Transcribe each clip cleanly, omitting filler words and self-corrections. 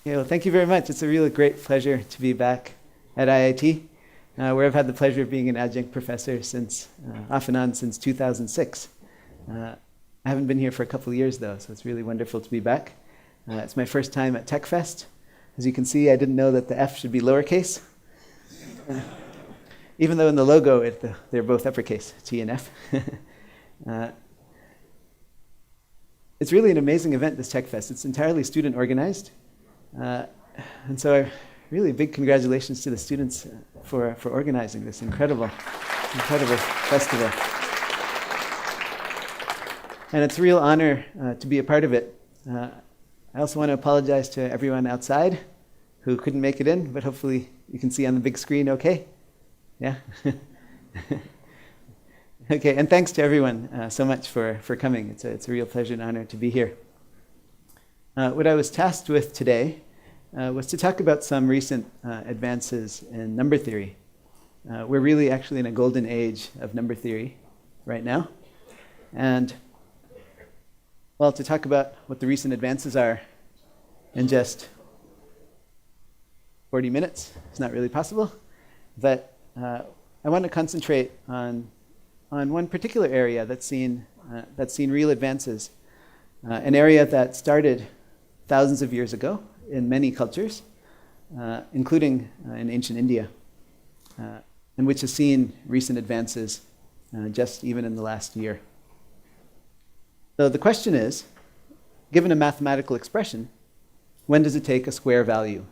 Yeah, well, thank you very much. It's a really great pleasure to be back at IIT, where I've had the pleasure of being an adjunct professor since, off and on since 2006. I haven't been here for a couple of years though, so it's really wonderful to be back. It's my first time at Techfest. As you can see, I didn't know that the F should be lowercase, even though in the logo they're both uppercase, T and F. It's really an amazing event, this Techfest. It's entirely student organized. And so really big congratulations to the students for organizing this incredible festival. And it's a real honor to be a part of it. I also want to apologize to everyone outside who couldn't make it in, but hopefully you can see on the big screen okay? Yeah? Okay, and thanks to everyone so much for coming. It's a real pleasure and honor to be here. What I was tasked with today was to talk about some recent advances in number theory. We're really actually in a golden age of number theory right now. And, well, to talk about what the recent advances are in just 40 minutes is not really possible. But I want to concentrate on one particular area that's seen real advances, an area that started thousands of years ago in many cultures, including in ancient India, and which has seen recent advances just even in the last year. So the question is, given a mathematical expression, when does it take a square value?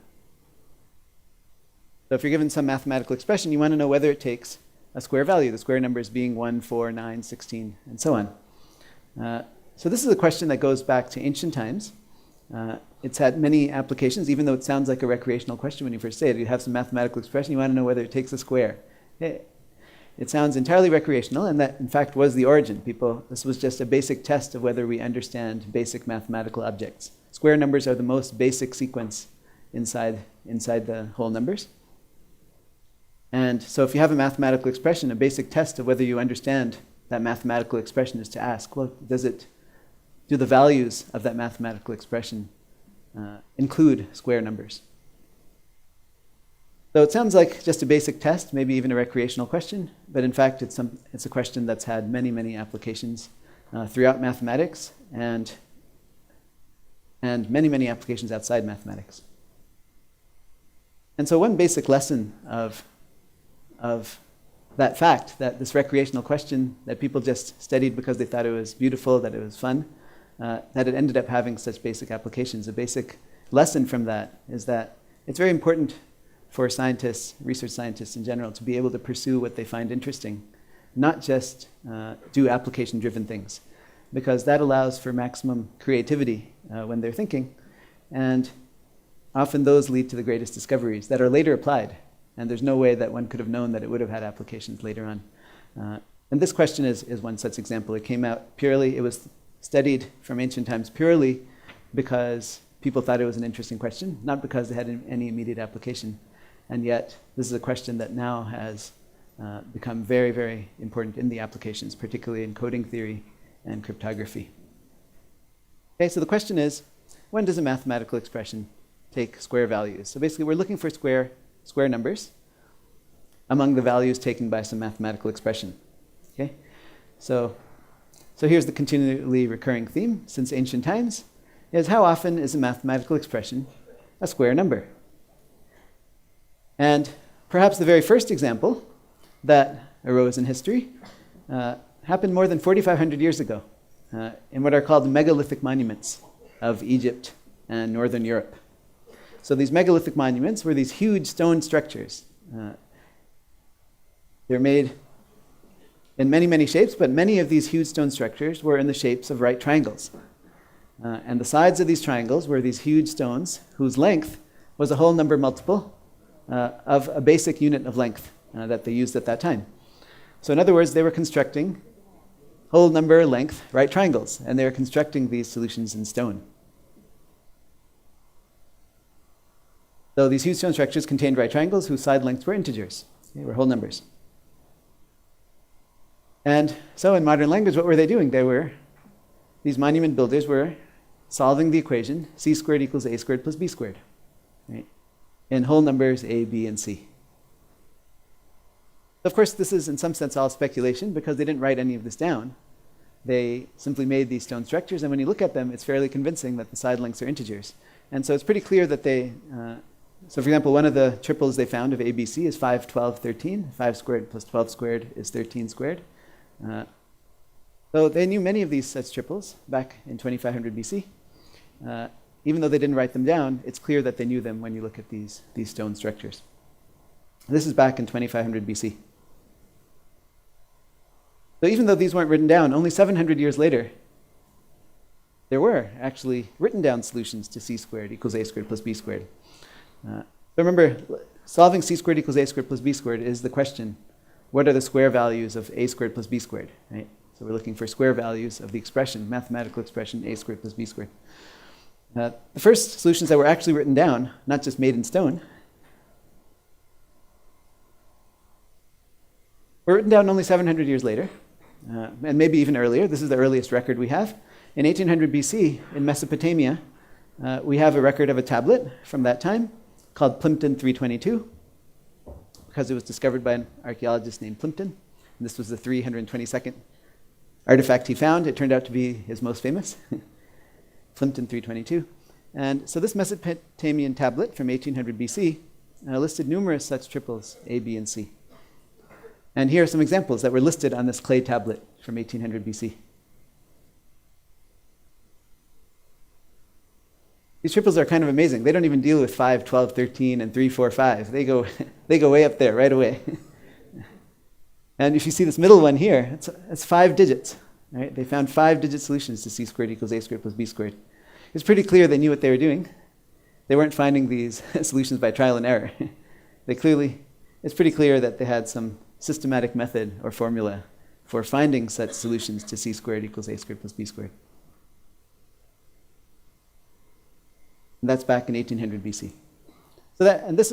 So if you're given some mathematical expression, you want to know whether it takes a square value, the square numbers being 1, 4, 9, 16, and so on. So this is a question that goes back to ancient times. It's had many applications, even though it sounds like a recreational question when you first say it. You have some mathematical expression, you want to know whether it takes a square. It sounds entirely recreational, and that in fact was the origin. This was just a basic test of whether we understand basic mathematical objects. Square numbers are the most basic sequence inside the whole numbers. And so if you have a mathematical expression, a basic test of whether you understand that mathematical expression is to ask, well, do the values of that mathematical expression include square numbers? So it sounds like just a basic test, maybe even a recreational question, but in fact it's a question that's had many, many applications throughout mathematics and many, many applications outside mathematics. And so one basic lesson of that fact, that this recreational question that people just studied because they thought it was beautiful, that it was fun, that it ended up having such basic applications. A basic lesson from that is that it's very important for scientists, research scientists in general, to be able to pursue what they find interesting, not just do application-driven things, because that allows for maximum creativity when they're thinking, and often those lead to the greatest discoveries that are later applied, and there's no way that one could have known that it would have had applications later on. And this question is one such example. It came out purely, it was studied from ancient times purely because people thought it was an interesting question, not because it had any immediate application. And yet, this is a question that now has become very, very important in the applications, particularly in coding theory and cryptography. Okay, so the question is, when does a mathematical expression take square values? So basically, we're looking for square numbers among the values taken by some mathematical expression. Okay, so here's the continually recurring theme since ancient times, is how often is a mathematical expression a square number? And perhaps the very first example that arose in history happened more than 4,500 years ago in what are called megalithic monuments of Egypt and Northern Europe. So these megalithic monuments were these huge stone structures. They're made in many, many shapes, but many of these huge stone structures were in the shapes of right triangles. And the sides of these triangles were these huge stones whose length was a whole number multiple of a basic unit of length that they used at that time. So in other words, they were constructing whole number length right triangles, and they were constructing these solutions in stone. So these huge stone structures contained right triangles whose side lengths were integers. They were whole numbers. And so in modern language, what were they doing? These monument builders were solving the equation c squared equals a squared plus b squared. right, in whole numbers A, B, and C. Of course, this is in some sense all speculation because they didn't write any of this down. They simply made these stone structures, and when you look at them, it's fairly convincing that the side lengths are integers. And so it's pretty clear that they, so for example, one of the triples they found of ABC is 5, 12, 13. 5 squared plus 12 squared is 13 squared. So they knew many of these such triples back in 2500 BC. Even though they didn't write them down, it's clear that they knew them when you look at these stone structures. This is back in 2500 BC. So even though these weren't written down, only 700 years later, there were actually written down solutions to c squared equals a squared plus b squared. So remember, solving c squared equals a squared plus b squared is the question, what are the square values of a squared plus b squared, right? So we're looking for square values of the expression, mathematical expression, a squared plus b squared. The first solutions that were actually written down, not just made in stone, were written down only 700 years later, and maybe even earlier. This is the earliest record we have. In 1800 BC, in Mesopotamia, we have a record of a tablet from that time called Plimpton 322, because it was discovered by an archaeologist named Plimpton. And this was the 322nd artifact he found. It turned out to be his most famous, Plimpton 322. And so this Mesopotamian tablet from 1800 BC listed numerous such triples, A, B, and C. And here are some examples that were listed on this clay tablet from 1800 BC. These triples are kind of amazing. They don't even deal with 5, 12, 13, and 3, 4, 5. They go way up there right away. And if you see this middle one here, it's 5 digits. Right? They found 5-digit solutions to c squared equals a squared plus b squared. It's pretty clear they knew what they were doing. They weren't finding these solutions by trial and error. It's pretty clear that they had some systematic method or formula for finding such solutions to c squared equals a squared plus b squared. And that's back in 1800 BC. So this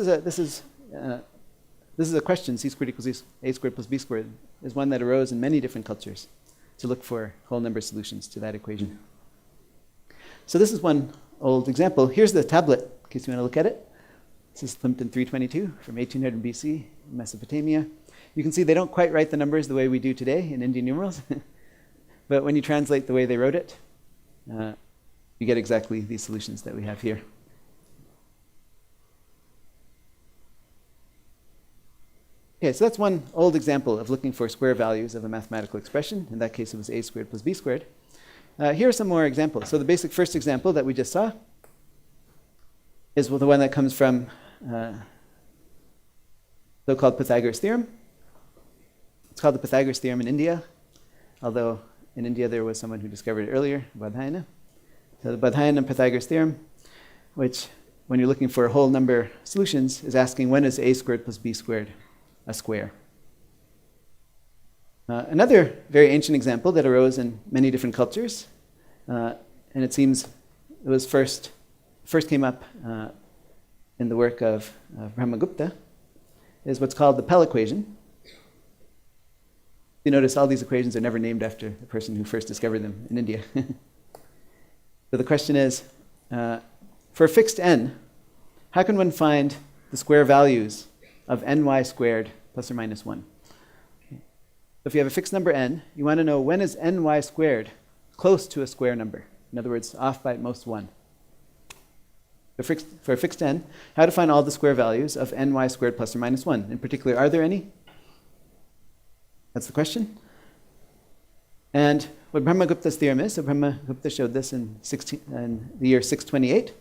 is a question, c squared equals a squared plus b squared, is one that arose in many different cultures to look for whole number solutions to that equation. So this is one old example. Here's the tablet, in case you want to look at it. This is Plimpton 322 from 1800 BC, Mesopotamia. You can see they don't quite write the numbers the way we do today in Indian numerals, but when you translate the way they wrote it, you get exactly these solutions that we have here. Okay, so that's one old example of looking for square values of a mathematical expression. In that case, it was a squared plus b squared. Here are some more examples. So the basic first example that we just saw is the one that comes from so-called Pythagoras Theorem. It's called the Pythagoras Theorem in India, although in India there was someone who discovered it earlier, Bodhayana. So the Bodhayana Pythagoras Theorem, which when you're looking for whole number solutions, is asking when is a squared plus b squared a square. Another very ancient example that arose in many different cultures, and it seems it was first came up in the work of Brahmagupta, is what's called the Pel Equation. You notice all these equations are never named after the person who first discovered them in India. So the question is, for a fixed n, how can one find the square values of ny squared plus or minus 1? Okay. So if you have a fixed number n, you want to know when is ny squared close to a square number. In other words, off by at most 1. For a fixed n, how to find all the square values of ny squared plus or minus 1. In particular, are there any? That's the question. And what Brahmagupta's theorem is, so Brahmagupta showed this in the year 628.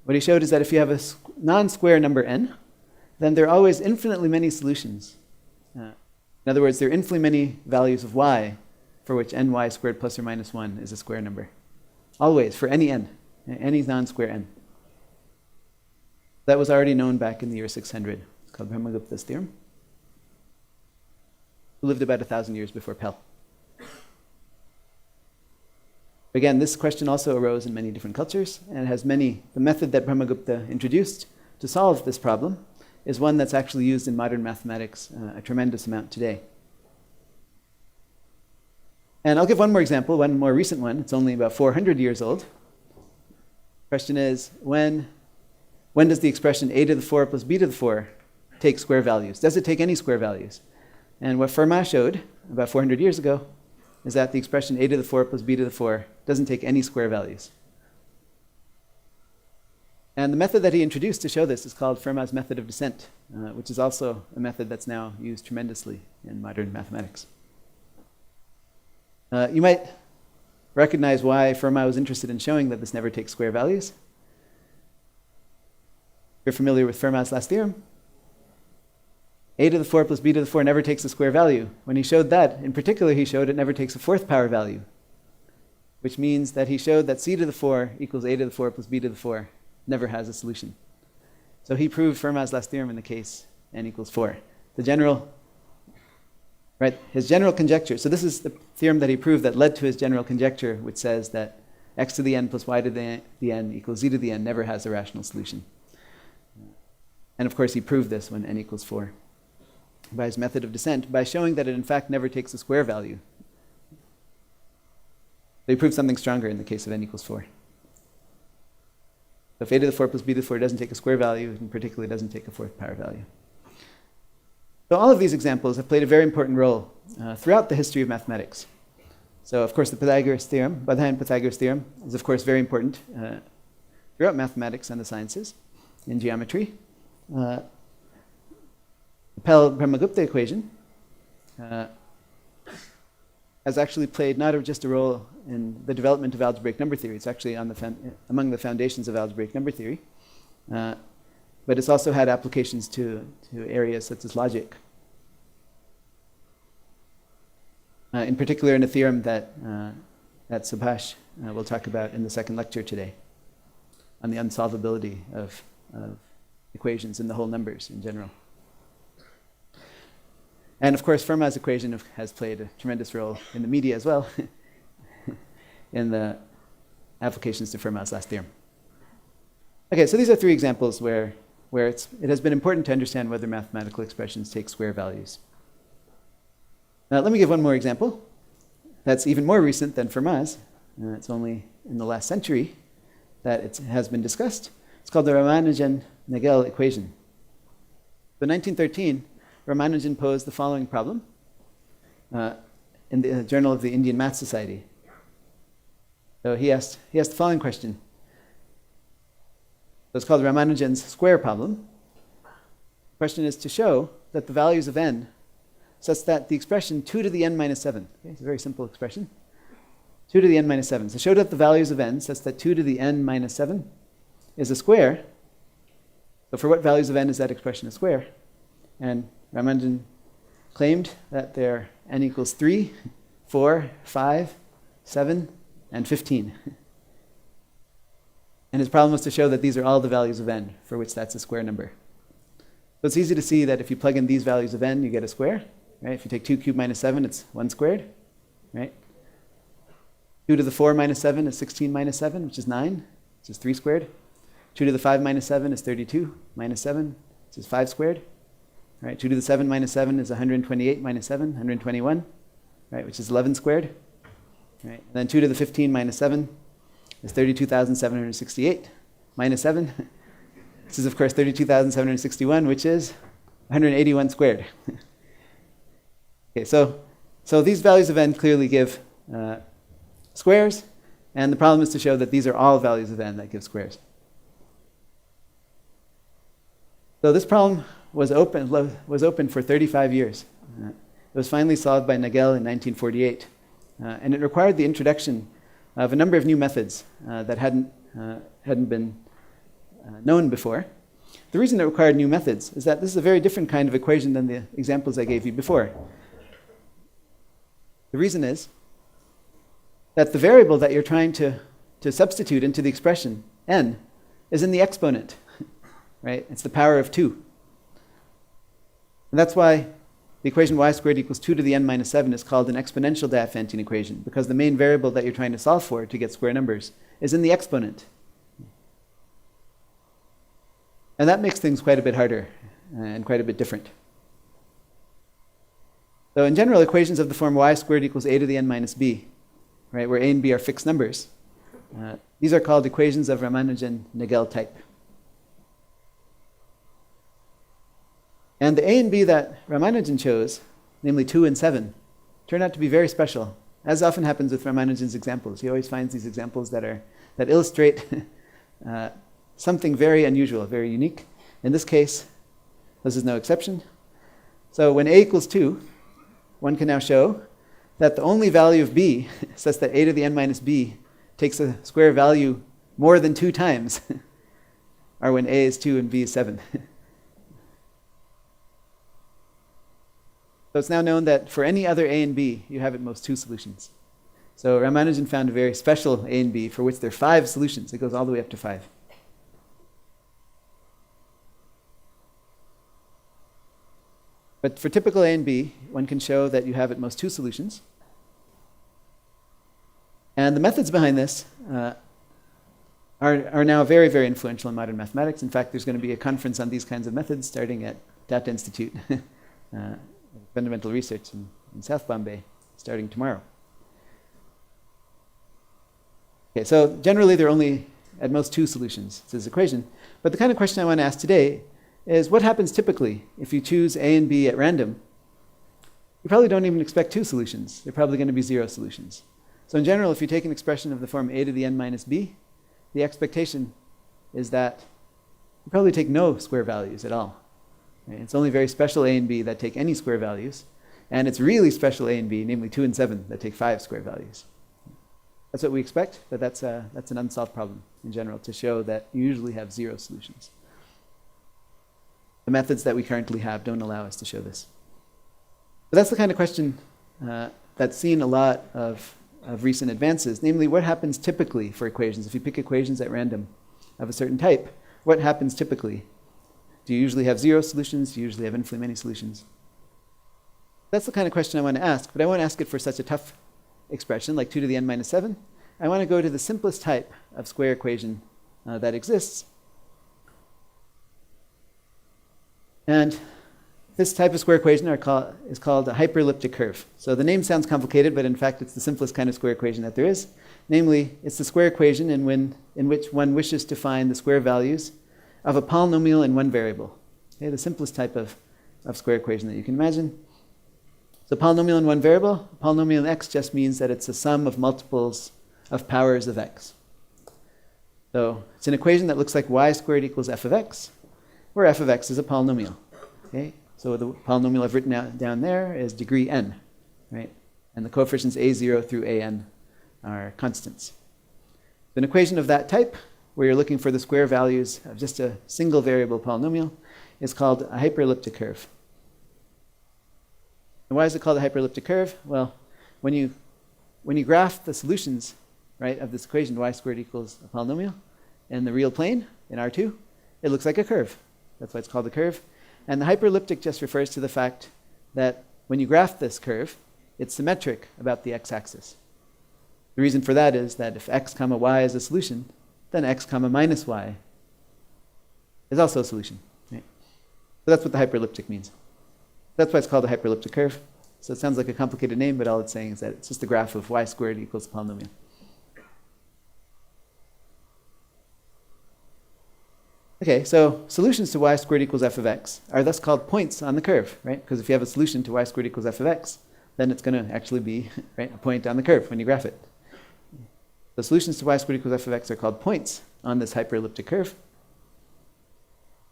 What he showed is that if you have a non-square number n, then there are always infinitely many solutions. In other words, there are infinitely many values of y for which ny squared plus or minus 1 is a square number. Always, for any n, any non-square n. That was already known back in the year 600. It's called Brahmagupta's theorem. Who lived about 1,000 years before Pel. Again, this question also arose in many different cultures, and it has the method that Brahmagupta introduced to solve this problem is one that's actually used in modern mathematics a tremendous amount today. And I'll give one more example, one more recent one. It's only about 400 years old. The question is, when when does the expression a to the 4 plus b to the 4 take square values? Does it take any square values? And what Fermat showed about 400 years ago is that the expression a to the 4 plus b to the 4 doesn't take any square values. And the method that he introduced to show this is called Fermat's method of descent, which is also a method that's now used tremendously in modern mathematics. You might recognize why Fermat was interested in showing that this never takes square values. You're familiar with Fermat's last theorem? A to the 4 plus b to the 4 never takes a square value. When he showed that, in particular, he showed it never takes a fourth power value, which means that he showed that c to the 4 equals a to the 4 plus b to the 4 never has a solution. So he proved Fermat's last theorem in the case n equals 4. The general, right, his general conjecture, so this is the theorem that he proved that led to his general conjecture, which says that x to the n plus y to the n equals z to the n never has a rational solution. And of course he proved this when n equals 4 by his method of descent, by showing that it in fact never takes a square value. So he proved something stronger in the case of n equals 4. So if a to the 4 plus b to the 4 doesn't take a square value, in particular it doesn't take a fourth power value. So all of these examples have played a very important role throughout the history of mathematics. So of course the Pythagoras Theorem, Pythagoras Theorem, is of course very important throughout mathematics and the sciences, in geometry. The Pel Equation has actually played not just a role in the development of algebraic number theory, it's actually on among the foundations of algebraic number theory, but it's also had applications to areas such as logic. In particular in a theorem that Subhash will talk about in the second lecture today, on the unsolvability of equations in the whole numbers in general. And of course, Fermat's equation has played a tremendous role in the media as well, in the applications to Fermat's last theorem. Okay, so these are three examples where it has been important to understand whether mathematical expressions take square values. Now, let me give one more example that's even more recent than Fermat's. It's only in the last century that it has been discussed. It's called the Ramanujan-Nagel equation. In 1913, Ramanujan posed the following problem in the Journal of the Indian Math Society. So he asked the following question. So it's called Ramanujan's square problem. The question is to show that the values of n such that the expression 2 to the n minus 7, okay, it's a very simple expression, 2 to the n minus 7. So show that the values of n such that 2 to the n minus 7 is a square. So for what values of n is that expression a square? And Ramanujan claimed that there n equals 3, 4, 5, 7, and 15. And his problem was to show that these are all the values of n for which that's a square number. So it's easy to see that if you plug in these values of n, you get a square. Right? If you take 2 cubed minus 7, it's 1 squared. Right? 2 to the 4 minus 7 is 16 minus 7, which is 9, which is 3 squared. 2 to the 5 minus 7 is 32 minus 7, which is 5 squared. Right? 2 to the 7 minus 7 is 128 minus 7, 121, right? Which is 11 squared. Right? And then 2 to the 15 minus 7 is 32,768 minus 7. This is, of course, 32,761, which is 181 squared. Okay, so these values of n clearly give squares, and the problem is to show that these are all values of n that give squares. So this problem was open for 35 years. It was finally solved by Nagel in 1948, and it required the introduction of a number of new methods that hadn't been known before. The reason it required new methods is that this is a very different kind of equation than the examples I gave you before. The reason is that the variable that you're trying to substitute into the expression n is in the exponent, right? It's the power of 2. And that's why the equation y squared equals 2 to the n minus 7 is called an exponential Diophantine equation, because the main variable that you're trying to solve for to get square numbers is in the exponent. And that makes things quite a bit harder and quite a bit different. So in general, equations of the form y squared equals a to the n minus b, right, where a and b are fixed numbers, these are called equations of Ramanujan-Nagel type. And the A and B that Ramanujan chose, namely 2 and 7, turned out to be very special. As often happens with Ramanujan's examples, he always finds these examples that illustrate something very unusual, very unique. In this case, this is no exception. So when a equals 2, one can now show that the only value of b, such that a to the n minus b takes a square value more than 2 times, are when a is 2 and b is 7. So it's now known that for any other a and b, you have at most 2 solutions. So Ramanujan found a very special a and b for which there are 5 solutions. It goes all the way up to 5. But for typical a and b, one can show that you have at most 2 solutions. And the methods behind this are now very, very influential in modern mathematics. In fact, there's going to be a conference on these kinds of methods starting at Tata Institute, fundamental research in South Bombay, starting tomorrow. Okay, so generally there are only at most 2 solutions to this equation. But the kind of question I want to ask today is what happens typically if you choose a and b at random? You probably don't even expect 2 solutions. They're probably going to be 0 solutions. So in general, if you take an expression of the form a to the n minus b, the expectation is that you probably take no square values at all. Right? It's only very special a and b that take any square values, and it's really special a and b, namely 2 and 7, that take 5 square values. That's what we expect, but that's an unsolved problem in general, to show that you usually have 0 solutions. The methods that we currently have don't allow us to show this. But that's the kind of question that's seen a lot of recent advances, namely what happens typically for equations. If you pick equations at random of a certain type, what happens typically? Do you usually have 0 solutions? Do you usually have infinitely many solutions? That's the kind of question I want to ask, but I won't ask it for such a tough expression like 2 to the n minus 7. I want to go to the simplest type of square equation that exists. And this type of square equation is called a hyperelliptic curve. So the name sounds complicated, but in fact it's the simplest kind of square equation that there is. Namely, it's the square equation in which one wishes to find the square values of a polynomial in one variable. Okay, the simplest type of square equation that you can imagine. So polynomial in one variable, polynomial in x just means that it's a sum of multiples of powers of x. So it's an equation that looks like y squared equals f of x, where f of x is a polynomial. Okay? So the polynomial I've written down there is degree n, right? And the coefficients a0 through an are constants. An equation of that type, where you're looking for the square values of just a single variable polynomial, is called a hyperelliptic curve. And why is it called a hyperelliptic curve? Well, when you graph the solutions, right, of this equation, y squared equals a polynomial, in the real plane, in R2, it looks like a curve. That's why it's called a curve. And the hyperelliptic just refers to the fact that when you graph this curve, it's symmetric about the x-axis. The reason for that is that if x comma y is a solution, then x comma minus y is also a solution. Right? So that's what the hyperelliptic means. That's why it's called a hyperelliptic curve. So it sounds like a complicated name, but all it's saying is that it's just a graph of y squared equals a polynomial. Okay, so solutions to y squared equals f of x are thus called points on the curve, right? Because if you have a solution to y squared equals f of x, then it's going to actually be right, a point on the curve when you graph it. The solutions to y squared equals f of x are called points on this hyperelliptic curve.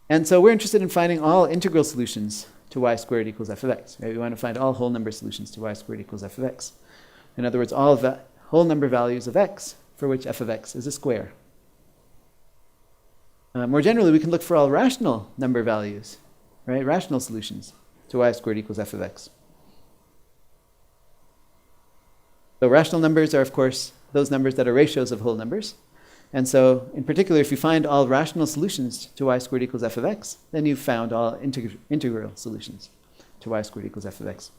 And so we're interested in finding all integral solutions to y squared equals f of x. Right? We want to find all whole number solutions to y squared equals f of x. In other words, all of the whole number values of x for which f of x is a square. More generally, we can look for all rational number values, right? Rational solutions to y squared equals f of x. So rational numbers are, of course, those numbers that are ratios of whole numbers. And so, in particular, if you find all rational solutions to y squared equals f of x, then you've found all integral solutions to y squared equals f of x.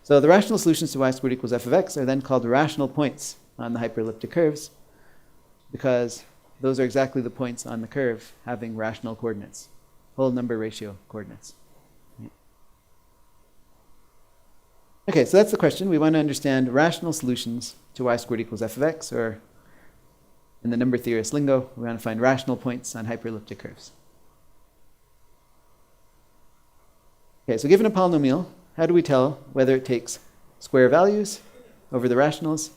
So the rational solutions to y squared equals f of x are then called rational points on the hyperelliptic curves, because those are exactly the points on the curve having rational coordinates, whole number ratio coordinates. Okay, so that's the question. We want to understand rational solutions to y squared equals f of x, or in the number theorist lingo, we want to find rational points on hyperelliptic curves. Okay, so given a polynomial, how do we tell whether it takes square values over the rationals?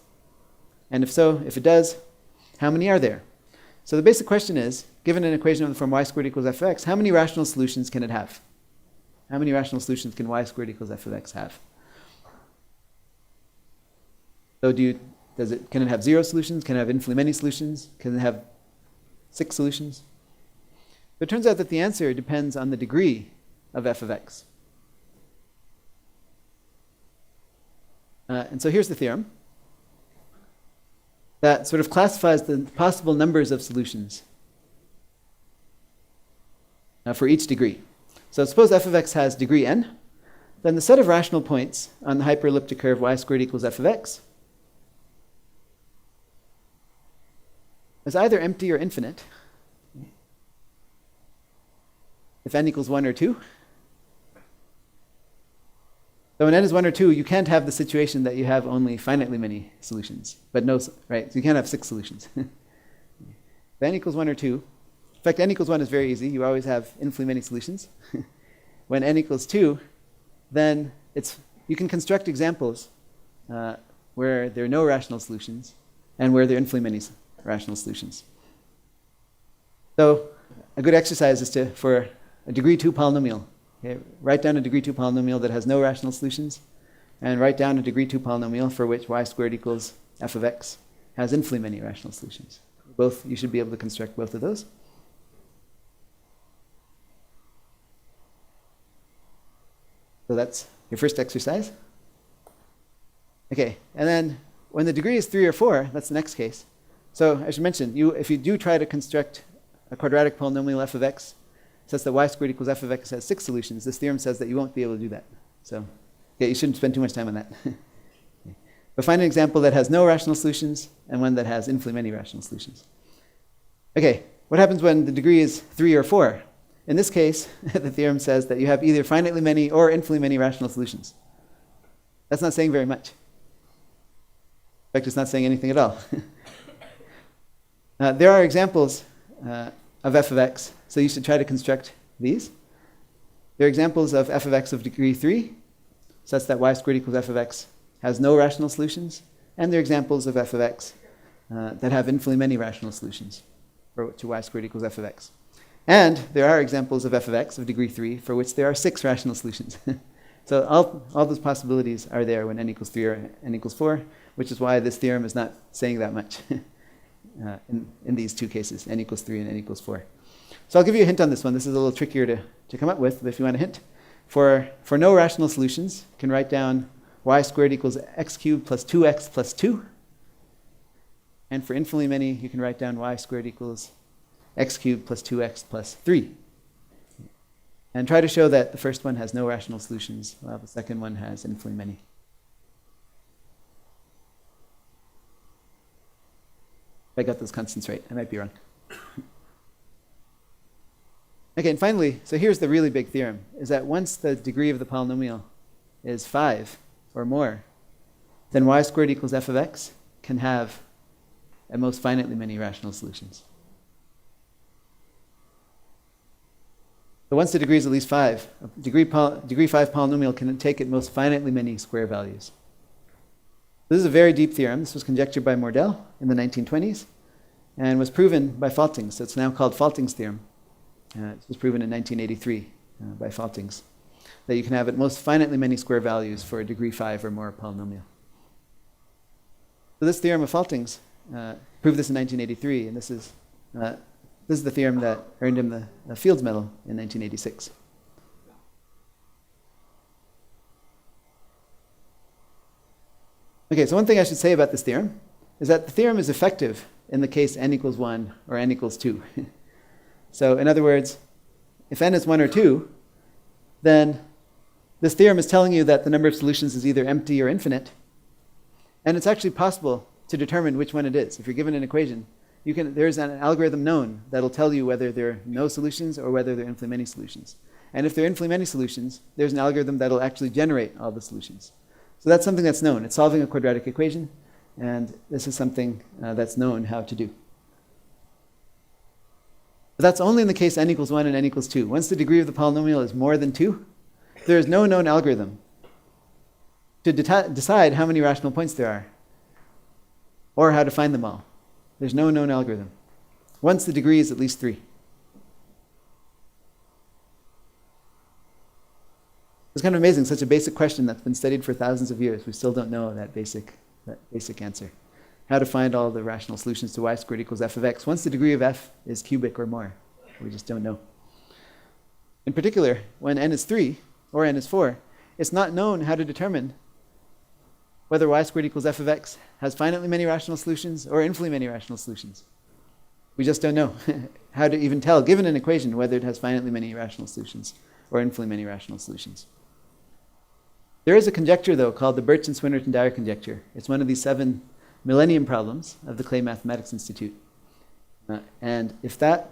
And if so, if it does, how many are there? So the basic question is, given an equation of the form y squared equals f of x, how many rational solutions can it have? How many rational solutions can y squared equals f of x have? So can it have 0 solutions? Can it have infinitely many solutions? Can it have 6 solutions? But it turns out that the answer depends on the degree of f of x. And so here's the theorem that sort of classifies the possible numbers of solutions for each degree. So suppose f of x has degree n, then the set of rational points on the hyperelliptic curve y squared equals f of x is either empty or infinite if n equals 1 or 2. So when n is 1 or 2, you can't have the situation that you have only finitely many solutions, but no, right? So you can't have 6 solutions. If n equals 1 or 2, in fact, n equals 1 is very easy. You always have infinitely many solutions. When n equals 2, then you can construct examples where there are no rational solutions and where there are infinitely many rational solutions. So a good exercise is for a degree 2 polynomial. Okay, write down a degree 2 polynomial that has no rational solutions, and write down a degree 2 polynomial for which y squared equals f of x has infinitely many rational solutions. You should be able to construct both of those. So that's your first exercise. Okay, and then when the degree is 3 or 4, that's the next case. So as you mentioned, if you do try to construct a quadratic polynomial f of x such that y squared equals f of x has 6 solutions, this theorem says that you won't be able to do that. So you shouldn't spend too much time on that. But find an example that has no rational solutions and one that has infinitely many rational solutions. Okay, what happens when the degree is 3 or 4? In this case, the theorem says that you have either finitely many or infinitely many rational solutions. That's not saying very much. In fact, it's not saying anything at all. There are examples of f of x, so you should try to construct these. There are examples of f of x of degree 3, such that y squared equals f of x has no rational solutions, and there are examples of f of x that have infinitely many rational solutions to y squared equals f of x. And there are examples of f of x of degree 3 for which there are 6 rational solutions. So all those possibilities are there when n equals 3 or n equals 4, which is why this theorem is not saying that much in these two cases, n equals 3 and n equals 4. So I'll give you a hint on this one. This is a little trickier to come up with, but if you want a hint. For no rational solutions, you can write down y squared equals x cubed plus 2x plus 2. And for infinitely many, you can write down y squared equals x cubed plus 2x plus 3. And try to show that the first one has no rational solutions, while the second one has infinitely many. If I got those constants right, I might be wrong. Okay, and finally, so here's the really big theorem, is that once the degree of the polynomial is 5 or more, then y squared equals f of x can have at most finitely many rational solutions. So once the degree is at least 5, a degree 5 polynomial can take at most finitely many square values. This is a very deep theorem. This was conjectured by Mordell in the 1920s and was proven by Faltings. So it's now called Faltings' theorem. It was proven in 1983 by Faltings, that you can have at most finitely many square values for a degree 5 or more polynomial. So this theorem of Faltings proved this in 1983, and this is the theorem that earned him the Fields Medal in 1986. Okay, so one thing I should say about this theorem is that the theorem is effective in the case n equals 1 or n equals 2. So in other words, if n is 1 or 2, then this theorem is telling you that the number of solutions is either empty or infinite. And it's actually possible to determine which one it is. If you're given an equation, there's an algorithm known that'll tell you whether there are no solutions or whether there are infinitely many solutions. And if there are infinitely many solutions, there's an algorithm that'll actually generate all the solutions. So that's something that's known. It's solving a quadratic equation, and this is something that's known how to do. But that's only in the case n equals 1 and n equals 2. Once the degree of the polynomial is more than 2, there is no known algorithm to decide how many rational points there are, or how to find them all. There's no known algorithm, once the degree is at least 3. It's kind of amazing, such a basic question that's been studied for thousands of years. We still don't know that basic answer. How to find all the rational solutions to y squared equals f of x once the degree of f is cubic or more. We just don't know. In particular, when n is 3 or n is 4, it's not known how to determine whether y squared equals f of x has finitely many rational solutions or infinitely many rational solutions. We just don't know how to even tell, given an equation, whether it has finitely many rational solutions or infinitely many rational solutions. There is a conjecture, though, called the Birch and Swinnerton-Dyer conjecture. It's one of these 7 millennium problems of the Clay Mathematics Institute. And if the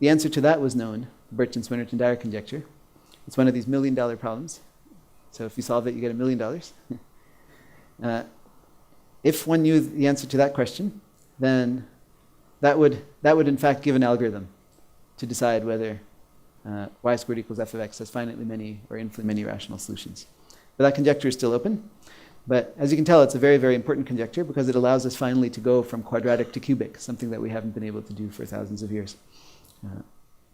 answer to that was known, the Birch and Swinnerton-Dyer conjecture, it's one of these $1 million problems. So if you solve it, you get $1 million. If one knew the answer to that question, then that would in fact give an algorithm to decide whether y squared equals f of x has finitely many or infinitely many rational solutions. But that conjecture is still open. But as you can tell, it's a very, very important conjecture because it allows us finally to go from quadratic to cubic, something that we haven't been able to do for thousands of years.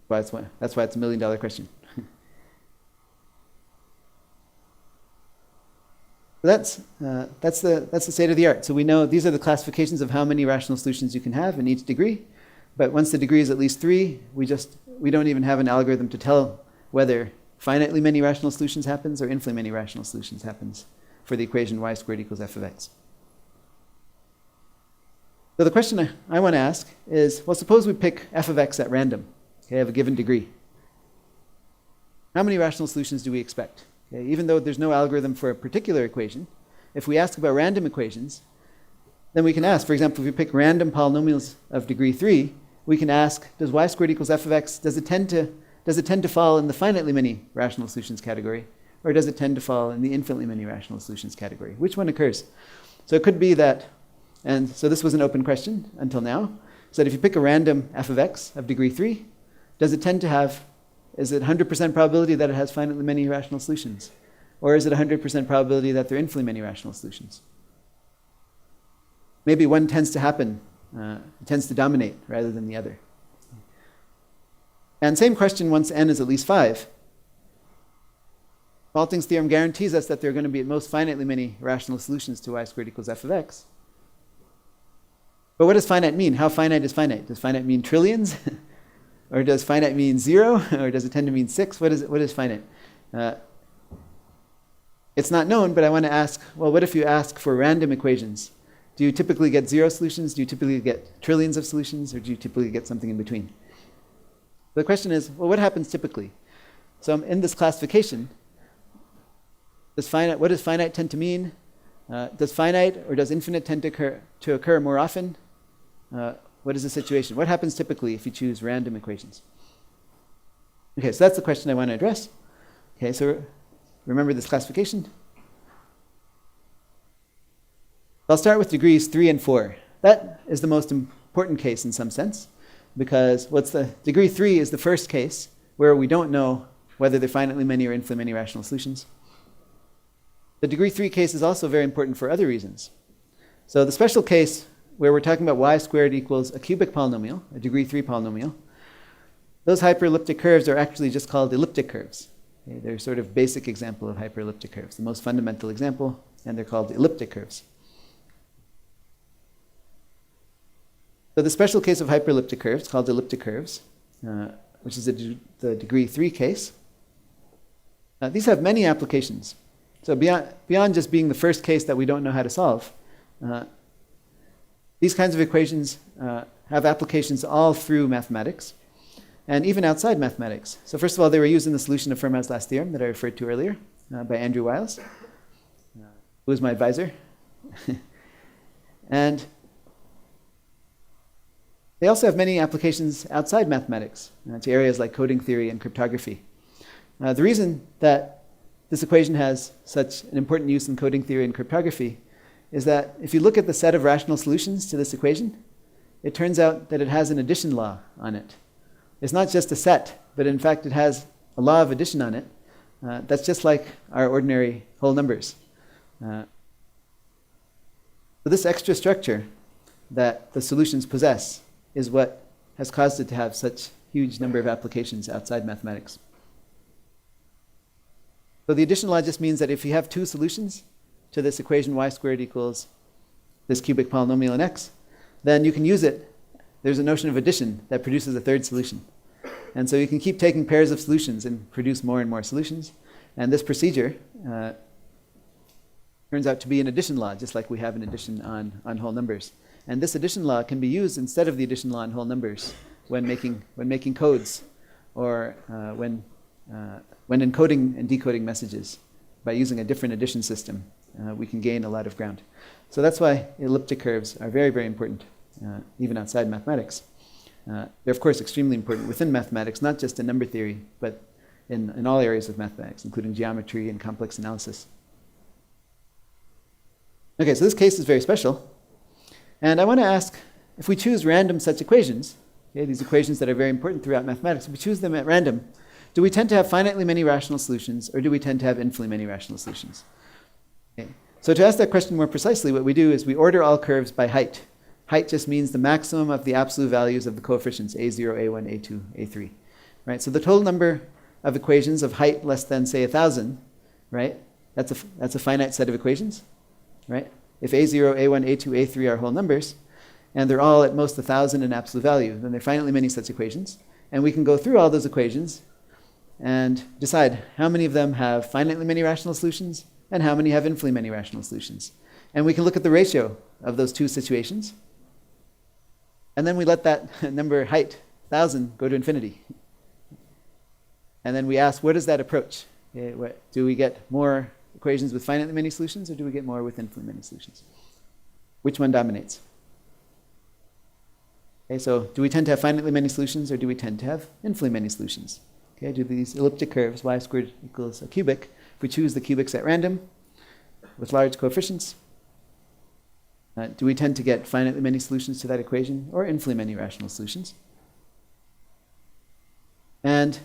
That's why it's a $1 million question. That's the state of the art. So we know these are the classifications of how many rational solutions you can have in each degree. But once the degree is at least 3, we don't even have an algorithm to tell whether finitely many rational solutions happens or infinitely many rational solutions happens for the equation y squared equals f of x. So the question I want to ask is, well, suppose we pick f of x at random, okay, of a given degree. How many rational solutions do we expect? Okay, even though there's no algorithm for a particular equation, if we ask about random equations, then we can ask, for example, if we pick random polynomials of degree 3, we can ask, does y squared equals f of x, does it tend to fall in the finitely many rational solutions category, or does it tend to fall in the infinitely many rational solutions category? Which one occurs? So it could be that, and so this was an open question until now, so that if you pick a random f of x of degree 3, does it tend to have, is it 100% probability that it has finitely many rational solutions? Or is it 100% probability that there are infinitely many rational solutions? Maybe one tends to happen, tends to dominate rather than the other. And same question once n is at least 5. Falting's theorem guarantees us that there are going to be at most finitely many rational solutions to y squared equals f of x. But what does finite mean? How finite is finite? Does finite mean trillions? Or does finite mean 0? Or does it tend to mean 6? What is finite? It's not known, but I want to ask, well, what if you ask for random equations? Do you typically get 0 solutions? Do you typically get trillions of solutions? Or do you typically get something in between? The question is, well, what happens typically? So in this classification, what does finite tend to mean? Does finite or does infinite tend to occur more often? What is the situation? What happens typically if you choose random equations? Okay, so that's the question I want to address. Okay, so remember this classification. I'll start with degrees 3 and 4. That is the most important case in some sense, because degree 3 is the first case where we don't know whether there are finitely many or infinitely many rational solutions. The degree 3 case is also very important for other reasons. So the special case where we're talking about y squared equals a cubic polynomial, a degree 3 polynomial, those hyperelliptic curves are actually just called elliptic curves. Okay, they're sort of basic example of hyperelliptic curves, the most fundamental example, and they're called elliptic curves. So the special case of hyperelliptic curves, called elliptic curves, which is the degree 3 case, these have many applications. So beyond just being the first case that we don't know how to solve, these kinds of equations have applications all through mathematics and even outside mathematics. So first of all, they were used in the solution of Fermat's last theorem that I referred to earlier by Andrew Wiles, who was my advisor. And they also have many applications outside mathematics to areas like coding theory and cryptography. The reason that this equation has such an important use in coding theory and cryptography is that if you look at the set of rational solutions to this equation, it turns out that it has an addition law on it. It's not just a set, but in fact it has a law of addition on it That's just like our ordinary whole numbers. So this extra structure that the solutions possess is what has caused it to have such huge number of applications outside mathematics. So the addition law just means that if you have two solutions to this equation y squared equals this cubic polynomial in x, then you can use it. There's a notion of addition that produces a third solution. And so you can keep taking pairs of solutions and produce more and more solutions. And this procedure turns out to be an addition law, just like we have an addition on whole numbers. And this addition law can be used instead of the addition law on whole numbers when making codes or when encoding and decoding messages. By using a different addition system, we can gain a lot of ground. So that's why elliptic curves are very, very important, even outside mathematics. They're, of course, extremely important within mathematics, not just in number theory, but in all areas of mathematics, including geometry and complex analysis. Okay, so this case is very special. And I want to ask, if we choose random such equations, okay, these equations that are very important throughout mathematics, if we choose them at random, do we tend to have finitely many rational solutions, or do we tend to have infinitely many rational solutions? Okay. So to ask that question more precisely, what we do is we order all curves by height. Height just means the maximum of the absolute values of the coefficients a0, a1, a2, a3. Right? So the total number of equations of height less than, say, 1,000, right? That's a finite set of equations, right? If a0, a1, a2, a3 are whole numbers, and they're all at most 1,000 in absolute value, then they're finitely many such equations. And we can go through all those equations and decide how many of them have finitely many rational solutions and how many have infinitely many rational solutions. And we can look at the ratio of those two situations. And then we let that number height, 1,000, go to infinity. And then we ask, what does that approach? Do we get more equations with finitely many solutions, or do we get more with infinitely many solutions? Which one dominates? Okay, so do we tend to have finitely many solutions, or do we tend to have infinitely many solutions? Okay, do these elliptic curves, y squared equals a cubic, if we choose the cubics at random with large coefficients, do we tend to get finitely many solutions to that equation, or infinitely many rational solutions? And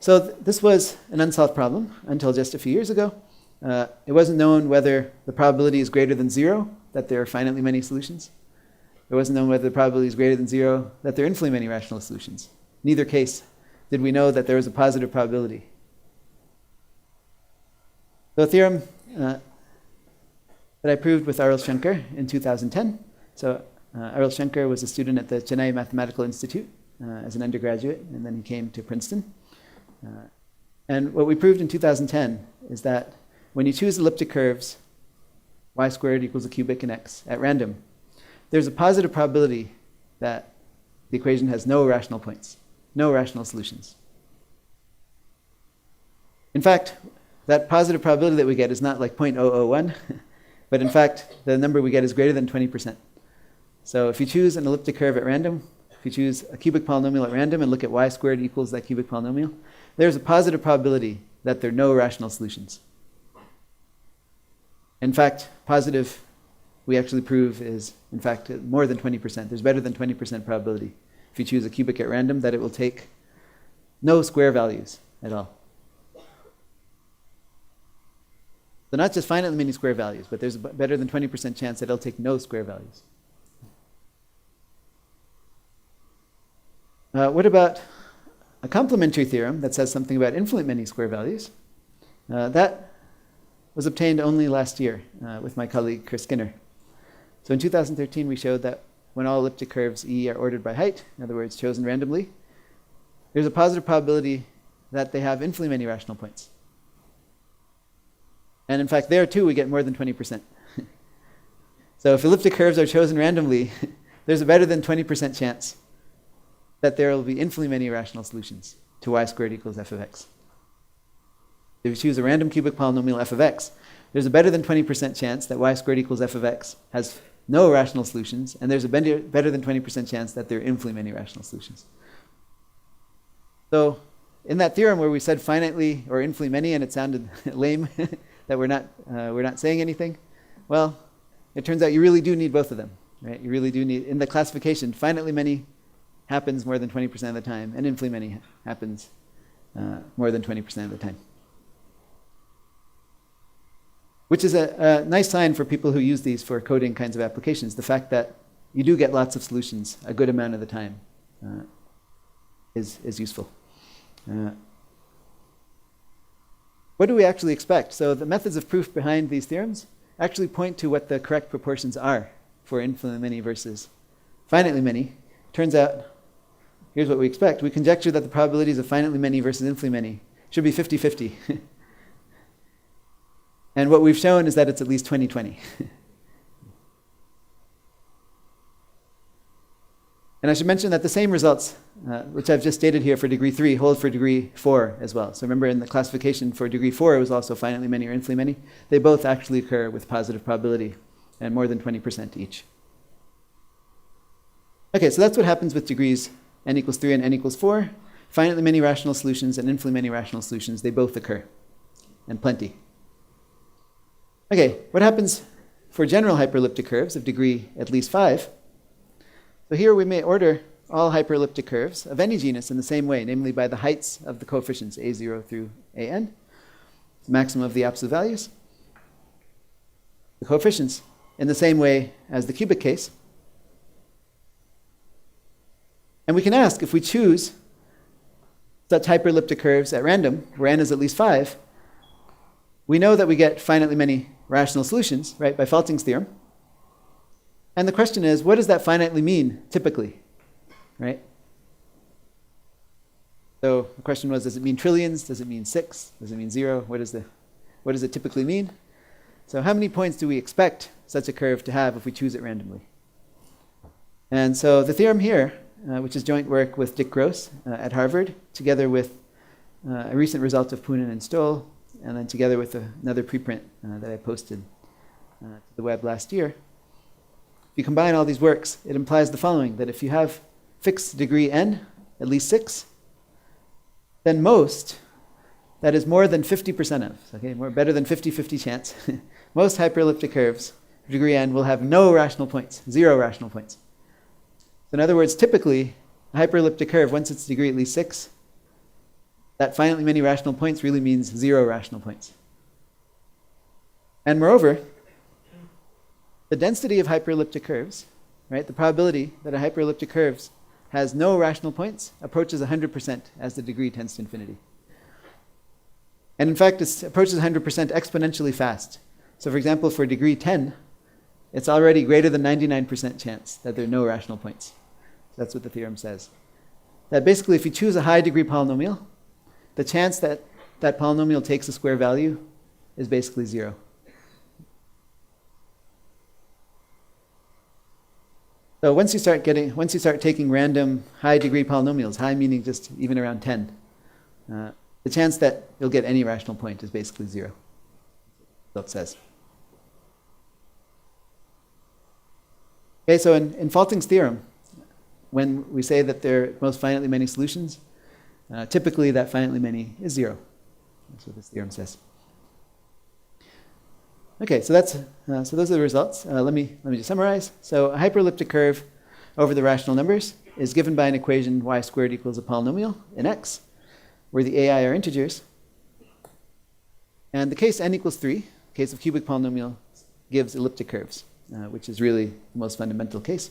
so this was an unsolved problem until just a few years ago. It wasn't known whether the probability is greater than 0 that there are finitely many solutions. It wasn't known whether the probability is greater than 0 that there are infinitely many rational solutions. In either case, did we know that there was a positive probability. So a theorem that I proved with Arul Shankar in 2010. So Arul Shankar was a student at the Chennai Mathematical Institute as an undergraduate, and then he came to Princeton. And what we proved in 2010 is that when you choose elliptic curves, y squared equals a cubic in x at random, there's a positive probability that the equation has no rational points, no rational solutions. In fact, that positive probability that we get is not like 0.001, but in fact, the number we get is greater than 20%. So if you choose an elliptic curve at random, if you choose a cubic polynomial at random and look at y squared equals that cubic polynomial, there's a positive probability that there are no rational solutions. In fact, positive, we actually prove, is in fact more than 20%. There's better than 20% probability if you choose a cubic at random that it will take no square values at all. So not just finitely many square values, but there's a better than 20% chance that it'll take no square values. What about a complementary theorem that says something about infinitely many square values? That was obtained only last year with my colleague Chris Skinner. So in 2013, we showed that when all elliptic curves E are ordered by height, in other words, chosen randomly, there's a positive probability that they have infinitely many rational points. And in fact, there too, we get more than 20%. So if elliptic curves are chosen randomly, there's a better than 20% chance that there will be infinitely many rational solutions to y squared equals f of x. If you choose a random cubic polynomial f of x, there's a better than 20% chance that y squared equals f of x has no rational solutions, and there's a better than 20% chance that there are infinitely many rational solutions. So in that theorem where we said finitely or infinitely many, and it sounded lame that we're not saying anything, well, it turns out you really do need both of them, right? You really do need, in the classification, finitely many happens more than 20% of the time, and infinitely many happens more than 20% of the time. which is a nice sign for people who use these for coding kinds of applications. The fact that you do get lots of solutions a good amount of the time is useful. What do we actually expect? So the methods of proof behind these theorems actually point to what the correct proportions are for infinitely many versus finitely many. Turns out, here's what we expect. We conjecture that the probabilities of finitely many versus infinitely many should be 50-50. And what we've shown is that it's at least 20-20. And I should mention that the same results, which I've just stated here for degree 3, hold for degree 4 as well. So remember in the classification for degree 4, it was also finitely many or infinitely many. They both actually occur with positive probability and more than 20% each. Okay, so that's what happens with degrees n equals 3 and n equals 4. Finitely many rational solutions and infinitely many rational solutions, they both occur, and plenty. Okay, what happens for general hyperelliptic curves of degree at least 5? So here we may order all hyperelliptic curves of any genus in the same way, namely by the heights of the coefficients a0 through an, the maximum of the absolute values, the coefficients, in the same way as the cubic case. And we can ask, if we choose such hyperelliptic curves at random, where n is at least 5, we know that we get finitely many rational solutions, right, by Falting's theorem. And the question is, what does that finitely mean, typically, right? So the question was, does it mean trillions? Does it mean 6? Does it mean 0? What does it typically mean? So how many points do we expect such a curve to have if we choose it randomly? And so the theorem here, which is joint work with Dick Gross at Harvard, together with a recent result of Poonen and Stoll, and then together with another preprint that I posted to the web last year. If you combine all these works, it implies the following, that if you have fixed degree n, at least 6, then most, that is more than 50% of, okay, better than 50-50 chance, most hyperelliptic curves of degree n will have no rational points, 0 rational points. So in other words, typically, a hyperelliptic curve, once its degree at least 6, that finitely many rational points really means 0 rational points. And moreover, the density of hyperelliptic curves, right, the probability that a hyperelliptic curve has no rational points approaches 100% as the degree tends to infinity. And in fact, it approaches 100% exponentially fast. So for example, for degree 10, it's already greater than 99% chance that there are no rational points. So that's what the theorem says. That basically, if you choose a high degree polynomial, the chance that that polynomial takes a square value is basically 0. So once you start taking random high degree polynomials, high meaning just even around 10, the chance that you'll get any rational point is basically 0. So it says. Okay, so in Falting's theorem, when we say that there are most finitely many solutions, typically that finitely many is 0. That's what this theorem says. Okay, so those are the results. Let me just summarize. So a hyperelliptic curve over the rational numbers is given by an equation y squared equals a polynomial in x, where the ai are integers. And the case n equals 3, case of cubic polynomial, gives elliptic curves, which is really the most fundamental case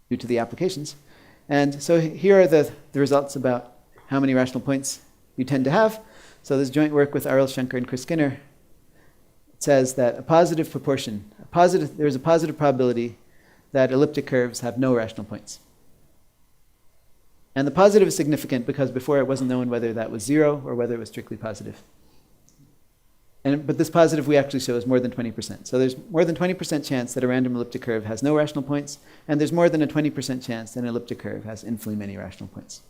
due to the applications. And so here are the results about how many rational points you tend to have. So this joint work with Aril Shankar and Chris Skinner says that a positive proportion, there's a positive probability that elliptic curves have no rational points. And the positive is significant because before it wasn't known whether that was 0 or whether it was strictly positive. But this positive we actually show is more than 20%. So there's more than 20% chance that a random elliptic curve has no rational points, and there's more than a 20% chance that an elliptic curve has infinitely many rational points.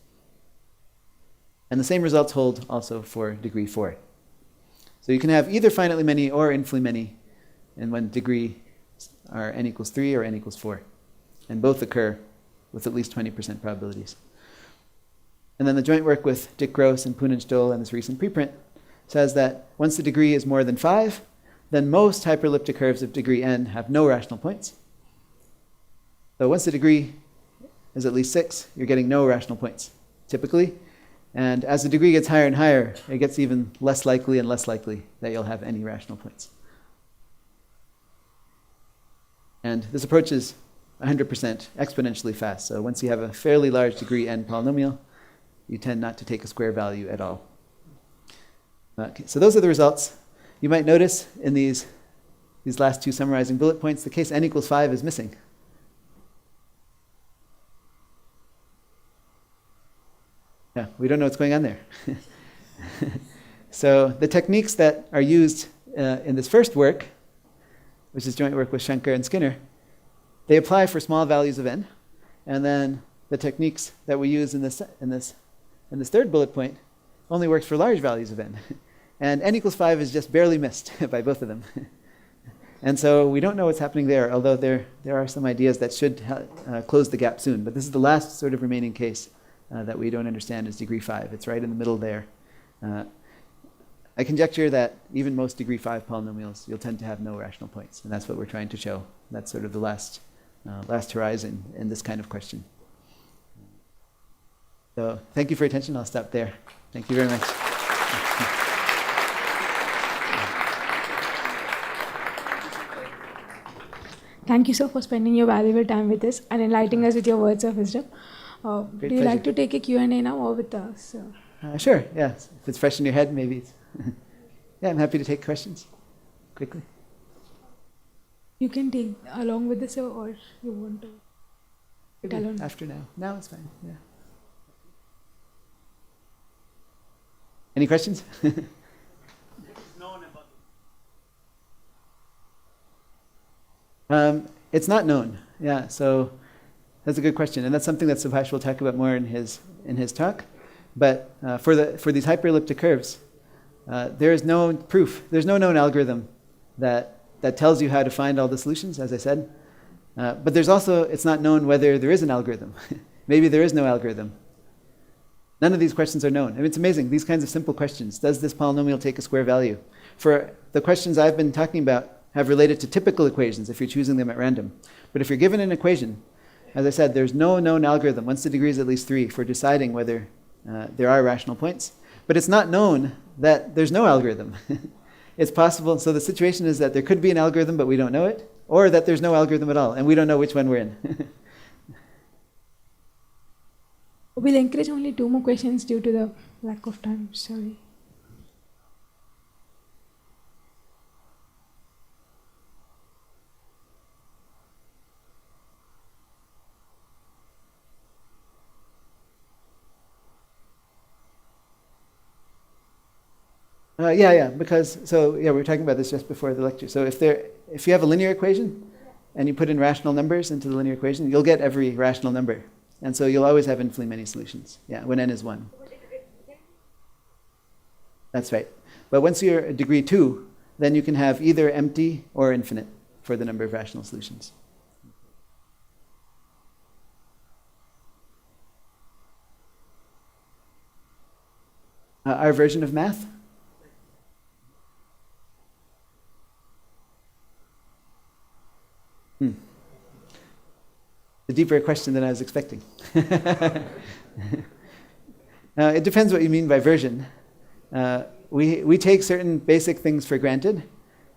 And the same results hold also for degree 4. So you can have either finitely many or infinitely many, and when degree are n equals 3 or n equals 4. And both occur with at least 20% probabilities. And then the joint work with Dick Gross and Poonen Stoll and this recent preprint says that once the degree is more than 5, then most hyperelliptic curves of degree n have no rational points. So once the degree is at least 6, you're getting no rational points, typically. And as the degree gets higher and higher, it gets even less likely and less likely that you'll have any rational points. And this approach is 100% exponentially fast. So once you have a fairly large degree n polynomial, you tend not to take a square value at all. Okay, so those are the results. You might notice in these last two summarizing bullet points, the case n equals 5 is missing. Yeah, we don't know what's going on there. So the techniques that are used in this first work, which is joint work with Shankar and Skinner, they apply for small values of n, and then the techniques that we use in this third bullet point only works for large values of n. And n equals 5 is just barely missed by both of them. And so we don't know what's happening there, although there are some ideas that should close the gap soon. But this is the last sort of remaining case that we don't understand is degree 5. It's right in the middle there. I conjecture that even most degree 5 polynomials, you'll tend to have no rational points. And that's what we're trying to show. That's sort of the last horizon in this kind of question. So thank you for your attention. I'll stop there. Thank you very much. Thank you, sir, for spending your valuable time with us and enlightening us with your words of wisdom. Do you like to take a Q&A now or with us? Sure, yeah. If it's fresh in your head, maybe it's... Yeah, I'm happy to take questions quickly. You can take along with this or you want to... Maybe after now. Now it's fine, yeah. Any questions? It's not known, yeah, so that's a good question, and that's something that Subhash will talk about more in his talk. But for these hyperelliptic curves, there is no proof, there's no known algorithm that tells you how to find all the solutions, as I said. But there's also, it's not known whether there is an algorithm. Maybe there is no algorithm. None of these questions are known. I mean, it's amazing, these kinds of simple questions. Does this polynomial take a square value? For the questions I've been talking about, have related to typical equations if you're choosing them at random. But if you're given an equation, as I said, there's no known algorithm, once the degree is at least 3, for deciding whether there are rational points. But it's not known that there's no algorithm. It's possible, so the situation is that there could be an algorithm, but we don't know it, or that there's no algorithm at all, and we don't know which one we're in. We'll encourage only 2 more questions due to the lack of time, sorry. We were talking about this just before the lecture. So if you have a linear equation and you put in rational numbers into the linear equation, you'll get every rational number. And so you'll always have infinitely many solutions. Yeah, when n is 1. That's right. But once you're at degree 2, then you can have either empty or infinite for the number of rational solutions. Our version of math? A deeper question than I was expecting. It depends what you mean by version. We take certain basic things for granted,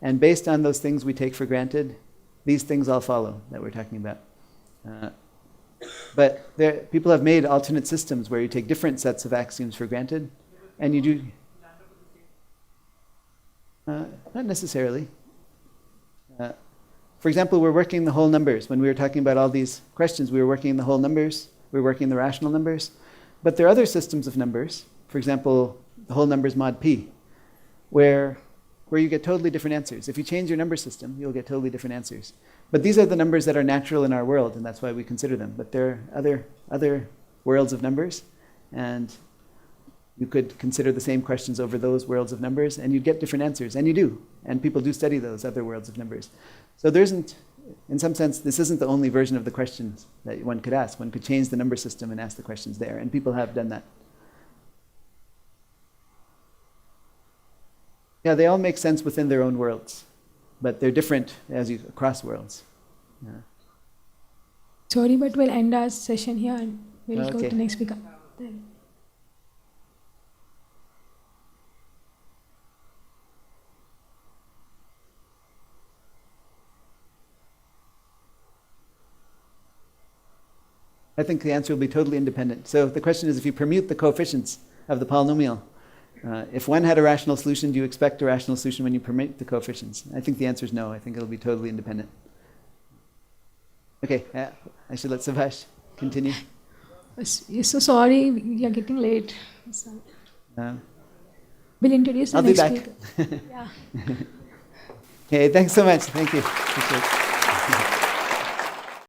and based on those things we take for granted, these things all follow that we're talking about. But people have made alternate systems where you take different sets of axioms for granted, and you do... not necessarily. For example, we're working the whole numbers. When we were talking about all these questions, we were working the whole numbers, we were working the rational numbers. But there are other systems of numbers, for example, the whole numbers mod p, where you get totally different answers. If you change your number system, you'll get totally different answers. But these are the numbers that are natural in our world, and that's why we consider them. But there are other worlds of numbers, and you could consider the same questions over those worlds of numbers, and you'd get different answers, and you do. And people do study those other worlds of numbers. So there isn't, in some sense, this isn't the only version of the questions that one could ask. One could change the number system and ask the questions there, and people have done that. Yeah, they all make sense within their own worlds, but they're different across worlds. Yeah. Sorry, but we'll end our session here and we'll go to the next speaker. I think the answer will be totally independent. So the question is, if you permute the coefficients of the polynomial, if one had a rational solution, do you expect a rational solution when you permute the coefficients? I think the answer is no. I think it'll be totally independent. Okay, I should let Subhash continue. So sorry, we are getting late. We'll introduce the I'll be next back. speaker. Yeah. Okay, thanks so much. Thank you. Appreciate it.